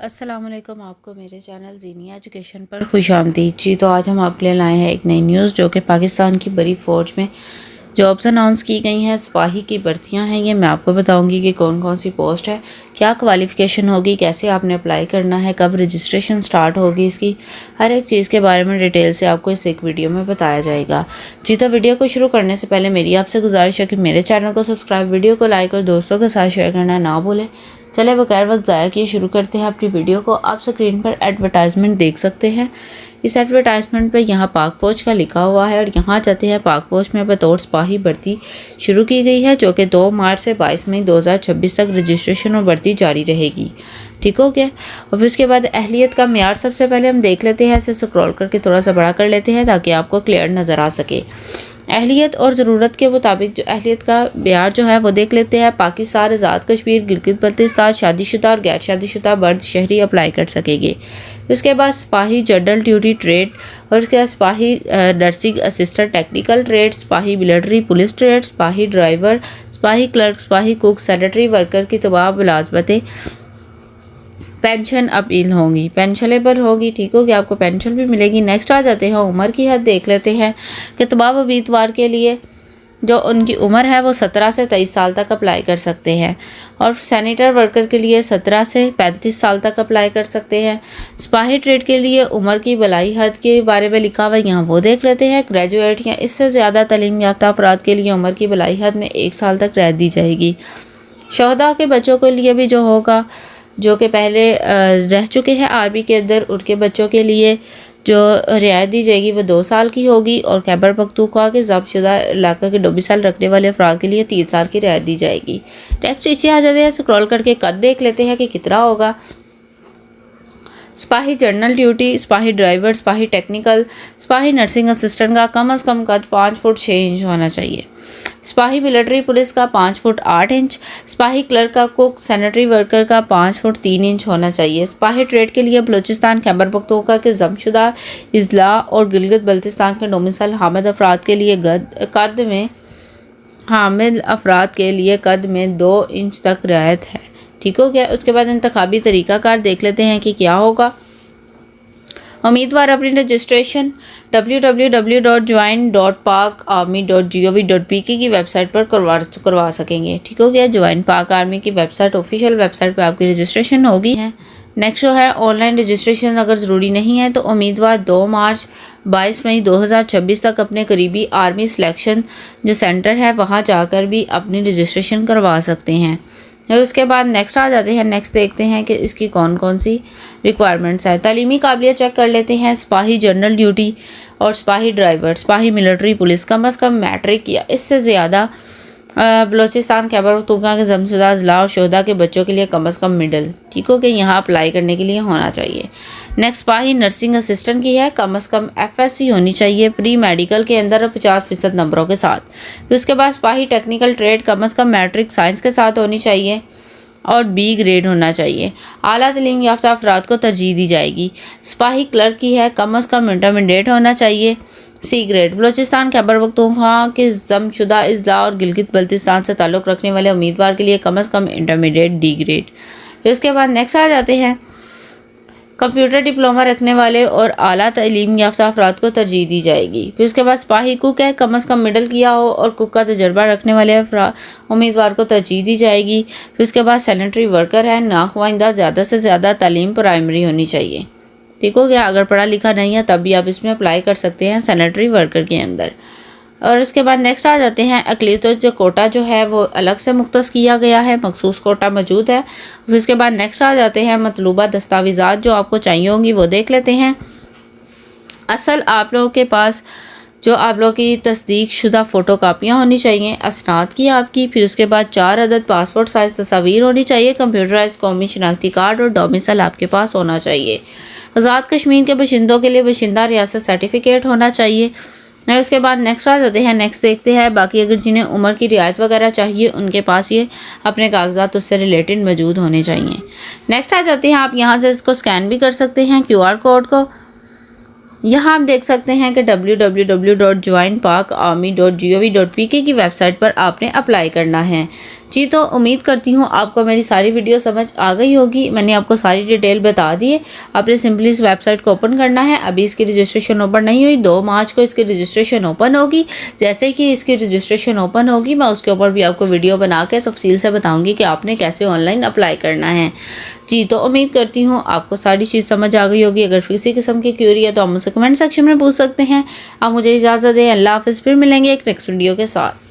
अस्सलाम वालेकुम। आपको मेरे चैनल ज़ीनिया एजुकेशन पर खुशामदीद जी। तो आज हम आपके लिए लाए हैं एक नई न्यूज़ जो कि पाकिस्तान की बड़ी फ़ौज में जॉब्स अनाउंस की गई हैं। सिपाही की भर्तियां हैं। ये मैं आपको बताऊंगी कि कौन कौन सी पोस्ट है, क्या क्वालिफ़िकेशन होगी, कैसे आपने अप्लाई करना है, कब रजिस्ट्रेशन स्टार्ट होगी, इसकी हर एक चीज़ के बारे में डिटेल से आपको इस एक वीडियो में बताया जाएगा जी। तो वीडियो को शुरू करने से पहले मेरी आपसे गुजारिश है कि मेरे चैनल को सब्सक्राइब, वीडियो को लाइक और दोस्तों के साथ शेयर करना ना भूलें। चले बगैर वक्त ज़ाया किए शुरू करते हैं अपनी वीडियो को। आप स्क्रीन पर एडवर्टाइजमेंट देख सकते हैं। इस एडवर्टाइजमेंट पे यहाँ पाक फ़ौज का लिखा हुआ है और यहाँ जाते हैं पाक फ़ौज में बतौर सिपाही भर्ती शुरू की गई है जो कि 2 मार्च से 22 मई 2026 तक रजिस्ट्रेशन और भर्ती जारी रहेगी। ठीक हो गया। और फिर उसके बाद अहलियत का म्यार सबसे पहले हम देख लेते हैं। ऐसे स्क्रॉल करके थोड़ा सा बड़ा कर लेते हैं ताकि आपको क्लियर नज़र आ सके। अहलियत और ज़रूरत के मुताबिक जो अहलियत का म्यार जो है वो देख लेते हैं। पाकिस्तान, आज़ाद कश्मीर, गिलगित बल्तिस्तान, शादीशुदा और गैर शादीशुदा मर्द शहरी अप्लाई कर सकेंगे। उसके बाद सिपाही जनरल ड्यूटी ट्रेड और उसके बाद सिपाही नर्सिंग असिस्टेंट टेक्निकल ट्रेड, सिपाही मिलिट्री पुलिस ट्रेड, सिपाही ड्राइवर, सिपाही क्लर्क, सिपाही कुक, सैनिटरी वर्कर की तमाम मुलाजमतें पेंशन अपील होंगी, पेंशनेबल होगी। ठीक हो गया, आपको पेंशन भी मिलेगी। नेक्स्ट आ जाते हैं उम्र की हद देख लेते हैं कि तमाम उम्मीदवार के लिए जो उनकी उम्र है वो 17 से 23 साल तक अप्लाई कर सकते हैं और सैनिटर वर्कर के लिए 17 से 35 साल तक अप्लाई कर सकते हैं। सिपाही ट्रेड के लिए उम्र की बलाई हद के बारे में लिखा हुआ है, यहाँ वो देख लेते हैं। ग्रेजुएट या इससे ज़्यादा तालीम याफ्ता अफराद के लिए उम्र की बलाई हद में 1 साल तक रियायत दी जाएगी। शहदा के बच्चों के लिए भी जो होगा, जो कि पहले रह चुके हैं आर्मी के अंदर, उनके बच्चों के लिए जो रियायत दी जाएगी वो 2 साल की होगी और खैबर पख्तूनख्वा के ज़ब्तशुदा इलाका के डोमिसाइल रखने वाले अफराद के लिए 3 साल की रियायत दी जाएगी। नेक्स्ट नीचे आ जाते हैं। स्क्रॉल करके कद देख लेते हैं कि कितना होगा। सिपाही जनरल ड्यूटी, सिपाही ड्राइवर, सिपाही टेक्निकल, सिपाही नर्सिंग असिस्टेंट का कम से कम कद 5 फुट 6 इंच होना चाहिए। सिपाही मिलिट्री पुलिस का 5 फुट 8 इंच, सिपाही क्लर्क का कुक, सैनिटरी वर्कर का 5 फुट 3 इंच होना चाहिए। सिपाही ट्रेड के लिए बलूचिस्तान, खैबर पख्तूनख्वा के जमशुदा इजला और गिलगित बल्तिस्तान के डोमिसाइल हामिद अफराद के लिए कद में 2 इंच तक रियायत है। ठीक हो गया। उसके बाद इंतखाबी तरीक़ाकार देख लेते हैं कि क्या होगा। उम्मीदवार अपनी रजिस्ट्रेशन www.join.pakarmy.gov.pk की वेबसाइट पर करवा सकेंगे। ठीक हो गया। ज्वाइन पाक आर्मी की वेबसाइट, ऑफिशियल वेबसाइट पर आपकी रजिस्ट्रेशन होगी है। नेक्स्ट जो है ऑनलाइन रजिस्ट्रेशन अगर ज़रूरी नहीं है तो उम्मीदवार 2 मार्च 22 मई 2026 तक अपने करीबी आर्मी सिलेक्शन जो सेंटर है वहाँ जाकर भी अपनी रजिस्ट्रेशन करवा सकते हैं। और उसके बाद नेक्स्ट आ जाते हैं। नेक्स्ट देखते हैं कि इसकी कौन कौन सी रिक्वायरमेंट्स है। तालीमी काबिलियत चेक कर लेते हैं। सिपाही जनरल ड्यूटी और सिपाही ड्राइवर, सिपाही मिलिट्री पुलिस कम से कम मैट्रिक या इससे ज़्यादा, बलूचिस्तान, खैबर पख्तूनख्वा के जमशुदा अजला और शोहदा के बच्चों के लिए कम से कम मिडल, ठीक हो गया, यहाँ अप्लाई करने के लिए होना चाहिए। नेक्स्ट सिपाही नर्सिंग असिस्टेंट की है, कम से कम FSC होनी चाहिए प्री मेडिकल के अंदर और 50% नंबरों के साथ। फिर उसके बाद सिपाही टेक्निकल ट्रेड कम से कम मैट्रिक साइंस के साथ होनी चाहिए और B ग्रेड होना चाहिए। आला तालीम याफ्ता अफराद को तरजीह दी जाएगी। सिपाही क्लर्क की है, कम से कम इंटरमीडिएट होना चाहिए C ग्रेड। बलूचिस्तान, खैबर पख्तूनख्वा के जमशुदा इजला और गिलगित बल्तिस्तान से ताल्लुक़ रखने वाले उम्मीदवार के लिए कम से कम इंटरमीडिएट D ग्रेड। फिर उसके बाद नेक्स्ट आ जाते हैं। कंप्यूटर डिप्लोमा रखने वाले और आला तालीम याफ्ता अफराद को तरजीह दी जाएगी। फिर उसके बाद सिपाही कुक है, कम से कम मिडल किया हो और कुक का तजर्बा रखने वाले उम्मीदवार को तरजीह दी जाएगी। फिर उसके बाद सैनिटरी वर्कर है, नाख्वाइंदा ज़्यादा से ज़्यादा तालीम प्राइमरी होनी चाहिए। ठीक हो गया। अगर पढ़ा लिखा नहीं है तब भी आप इसमें अप्लाई कर सकते हैं सैनिटरी वर्कर के अंदर। और इसके बाद नेक्स्ट आ जाते हैं। अकलियतों जो कोटा जो है वो अलग से मुख्तस किया गया है, मखसूस कोटा मौजूद है। फिर इसके बाद नेक्स्ट आ जाते हैं। मतलूबा दस्तावेज़ात जो आपको चाहिए होंगी वो देख लेते हैं। असल आप लोगों के पास जो आप लोगों की तस्दीक शुदा फ़ोटो कापियाँ होनी चाहिए असनाद की आपकी। फिर उसके बाद 4 अदद पासपोर्ट साइज़ तस्वीर होनी चाहिए। कंप्यूटराइज कौमी शनाख्ती कार्ड और डोमिसाइल आपके पास होना चाहिए। आज़ाद कश्मीर के बाशिंदों के लिए बाशिंदा रियासत सर्टिफिकेट होना चाहिए। उसके बाद नेक्स्ट आ जाते हैं। नेक्स्ट देखते हैं बाकी अगर जिन्हें उम्र की रियायत वगैरह चाहिए उनके पास ये अपने कागजात उससे रिलेटेड मौजूद होने चाहिए। नेक्स्ट आ जाते हैं। आप यहाँ से इसको स्कैन भी कर सकते हैं QR कोड को। यहाँ आप देख सकते हैं कि www.joinpakarmy.gov.pk की वेबसाइट पर आपने अप्लाई करना है। जी, तो उम्मीद करती हूँ आपको मेरी सारी वीडियो समझ आ गई होगी। मैंने आपको सारी डिटेल बता दी है। आपने सिंपली इस वेबसाइट को ओपन करना है। अभी इसकी रजिस्ट्रेशन ओपन नहीं हुई, 2 मार्च को इसकी रजिस्ट्रेशन ओपन होगी। जैसे कि इसकी रजिस्ट्रेशन ओपन होगी, मैं उसके ऊपर भी आपको वीडियो बना के तफसील से बताऊँगी कि आपने कैसे ऑनलाइन अप्लाई करना है। जी, तो उम्मीद करती हूँ आपको सारी चीज़ समझ आ गई होगी। अगर किसी किस्म की क्वेरी है तो आप मुझसे कमेंट सेक्शन में पूछ सकते हैं। आप मुझे इजाज़त दें। अल्लाह हाफ़िज़। फिर मिलेंगे एक नेक्स्ट वीडियो के साथ।